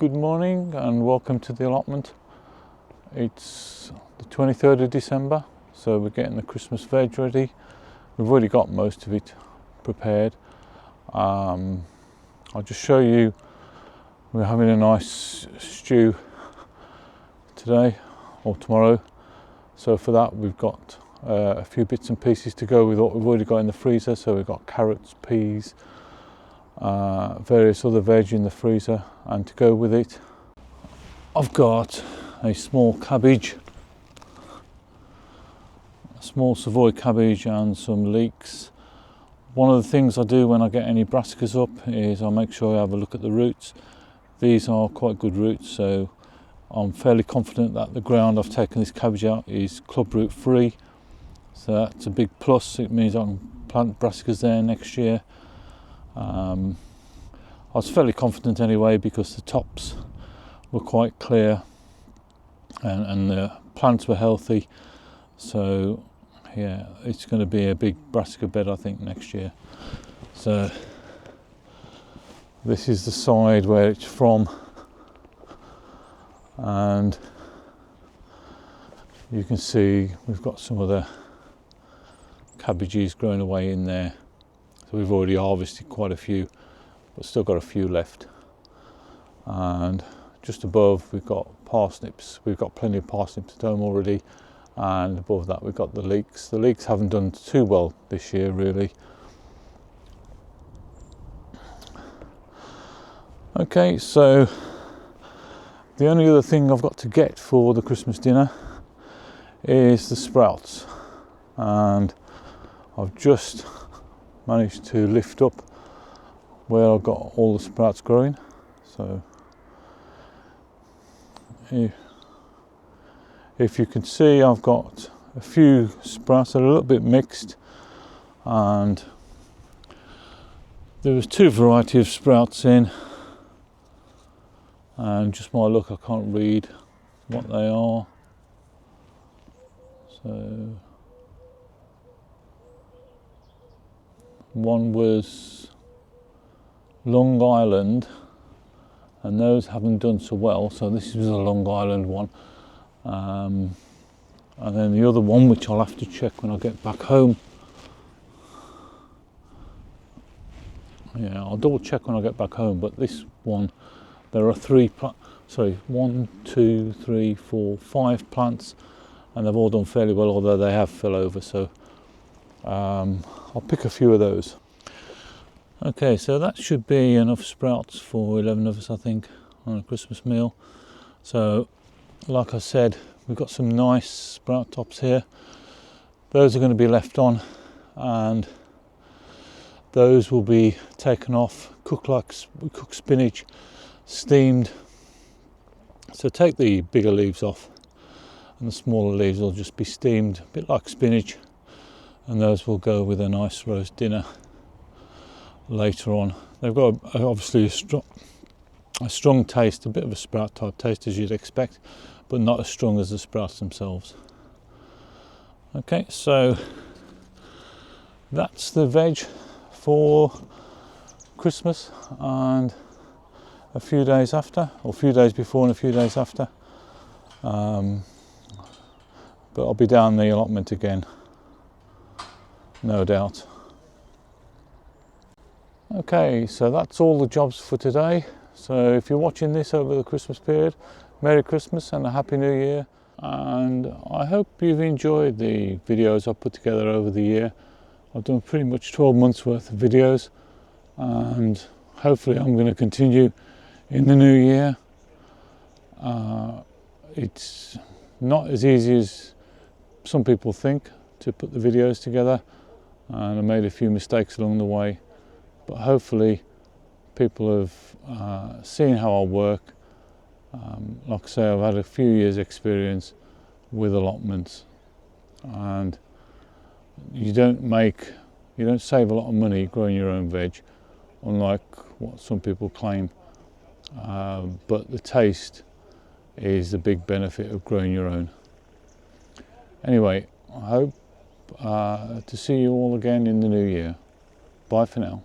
Good morning and welcome to the allotment. It's the 23rd of December, so we're getting the Christmas veg ready. We've already got most of it prepared. I'll just show you, we're having a nice stew today or tomorrow. So for that we've got a few bits and pieces to go with what we've already got in the freezer. So we've got carrots, peas, various other veg in the freezer, and to go with it I've got a small cabbage, a small Savoy cabbage and some leeks. One of the things I do when I get any brassicas up is I make sure I have a look at the roots. These are quite good roots, so I'm fairly confident that the ground I've taken this cabbage out is club root free, so that's a big plus. It means I can plant brassicas there next year. I was fairly confident anyway because the tops were quite clear and the plants were healthy, so yeah, it's going to be a big brassica bed I think next year. So this is the side where it's from, and you can see we've got some of the cabbages growing away in there. So we've already harvested quite a few, but still got a few left. And just above we've got parsnips. We've got plenty of parsnips at home already, and above that we've got the leeks. The leeks haven't done too well this year really. Okay, so the only other thing I've got to get for the Christmas dinner is the sprouts, and I've just managed to lift up where I've got all the sprouts growing. So if you can see, I've got a few sprouts that are a little bit mixed, and there was two varieties of sprouts in, and just my luck I can't read what they are. So one was Long Island, and those haven't done so well, so this is a Long Island one. And then the other one, which I'll have to check when I get back home. Yeah, I'll double check when I get back home, but this one, there are one, two, three, four, 5 plants, and they've all done fairly well, although they have fell over, so I'll pick a few of those. Okay, so that should be enough sprouts for 11 of us I think on a Christmas meal. So like I said, we've got some nice sprout tops here. Those are going to be left on, and those will be taken off, cooked like we cook spinach, steamed. So take the bigger leaves off and the smaller leaves will just be steamed, a bit like spinach, and those will go with a nice roast dinner later on. They've got obviously a strong taste, a bit of a sprout type taste as you'd expect, but not as strong as the sprouts themselves. Okay, so that's the veg for Christmas and a few days after, or a few days before and a few days after. But I'll be down the allotment again, no doubt. Okay, so that's all the jobs for today. So if you're watching this over the Christmas period, Merry Christmas and a Happy New Year. And I hope you've enjoyed the videos I've put together over the year. I've done pretty much 12 months worth of videos, and hopefully I'm going to continue in the new year. It's not as easy as some people think to put the videos together, and I made a few mistakes along the way, but hopefully people have seen how I work. Like I say, I've had a few years experience with allotments, and you don't save a lot of money growing your own veg, unlike what some people claim, but the taste is the big benefit of growing your own. Anyway, I hope to see you all again in the new year. Bye for now.